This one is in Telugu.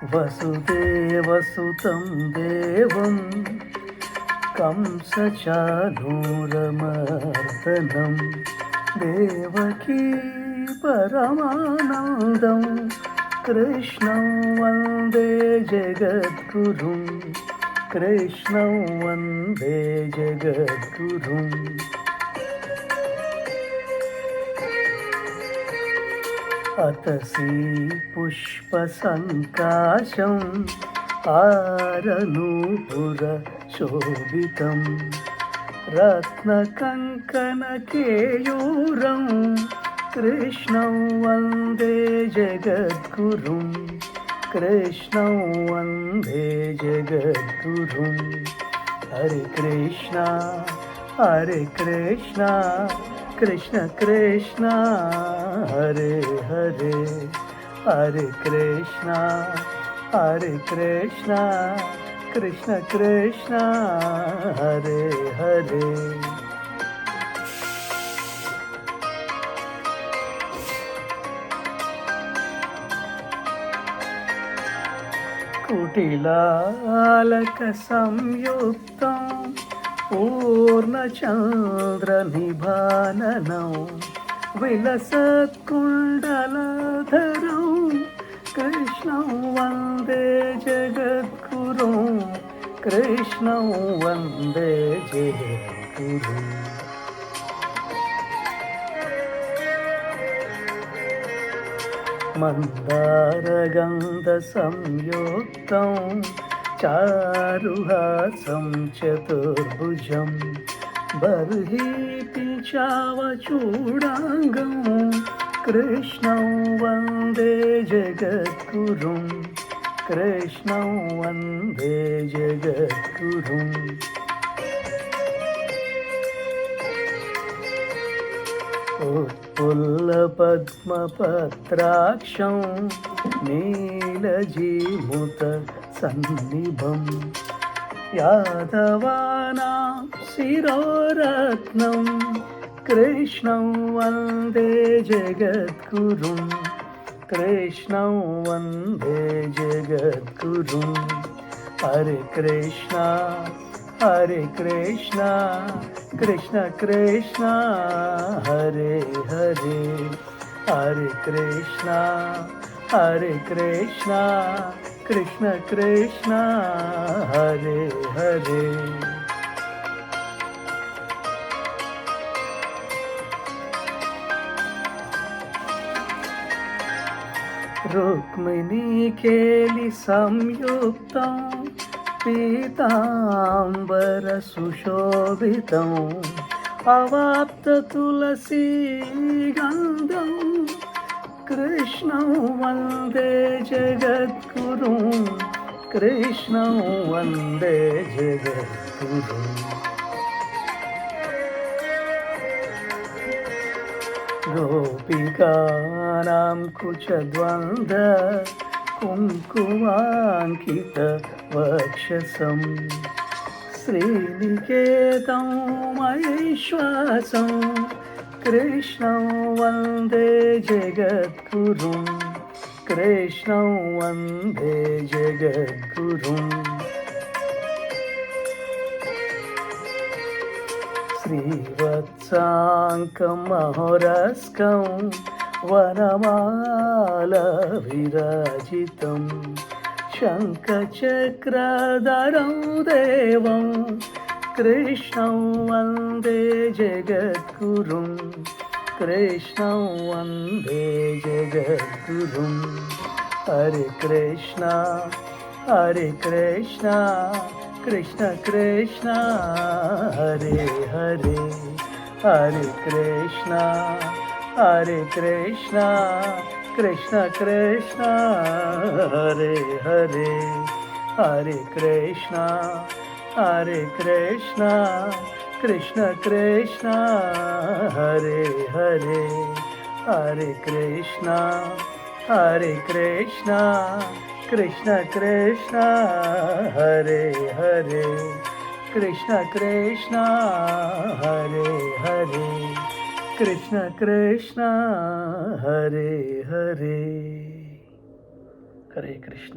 వసుదేవసుతం దేవం కంసచానూరమర్దనం దేవకీ పరమానందం కృష్ణం వందే జగద్గురుం కృష్ణం వందే జగద్గురుం. అతసీ పుష్పసంకాశం ఆరనూపురశోభితం రత్నకంకణకేయూరం కృష్ణం వందే జగద్గురుం కృష్ణం వందే జగద్గురుం. హరే కృష్ణ హరే కృష్ణ కృష్ణ కృష్ణ హరే హరే హరే కృష్ణ హరే కృష్ణ కృష్ణ కృష్ణ హరే హరే. కుటిలాలక సంయుక్తం పూర్ణచంద్రనిభాననం విలసత్కుండలధరం కృష్ణం వందే జగద్గురుం కృష్ణం వందే జగద్గురుం. మందారగంధ సంయుక్తం చారుహాసం చతుర్భుజం బర్హి పిచావచూడాంగం కృష్ణం వందే జగద్గురుం కృష్ణం వందే జగద్గురుం. ఉత్పుల్లపద్మపత్రాక్షం నీలజీముతసన్నిభం యాదవానాం శిరోరత్నం కృష్ణం వందే జగద్గురుం కృష్ణం వందే జగద్గురుం. హరే కృష్ణ హరే కృష్ణ కృష్ణ కృష్ణ హరే హరే హరే కృష్ణ హరే కృష్ణ కృష్ణ కృష్ణ హరే హరే. రుక్మిణీ కేలి సంయుక్తం పీతాంబర సుశోభితం అవాప్త తులసీ గంధం కృష్ణం వందే జగద్గురుం కృష్ణం వందే జగద్గురుం. గోపికానాం కుచద్వంద్వ కుంకుమాంకిత వక్షసం శ్రీనికేతం మహేశ్వాసం కృష్ణం వందే జగద్గురుం కృష్ణం వందే జగద్గురుం. శ్రీవత్సాంకం మహోరస్కం వనమాల విరాజితం శంఖచక్రధరం దేవం కృష్ణం వందే జగద్గురుం కృష్ణం వందే జగద్గురుం. హరే కృష్ణ హరే కృష్ణ కృష్ణ కృష్ణ హరే హరే హరే కృష్ణ హరే కృష్ణ కృష్ణ కృష్ణ హరే హరే హరే కృష్ణ హరే కృష్ణ కృష్ణ కృష్ణ హరే హరే హరే కృష్ణ హరే కృష్ణ కృష్ణ కృష్ణ హరే హరే కృష్ణ కృష్ణ హరే హరే కృష్ణ కృష్ణ హరే హరే. హరే కృష్ణ.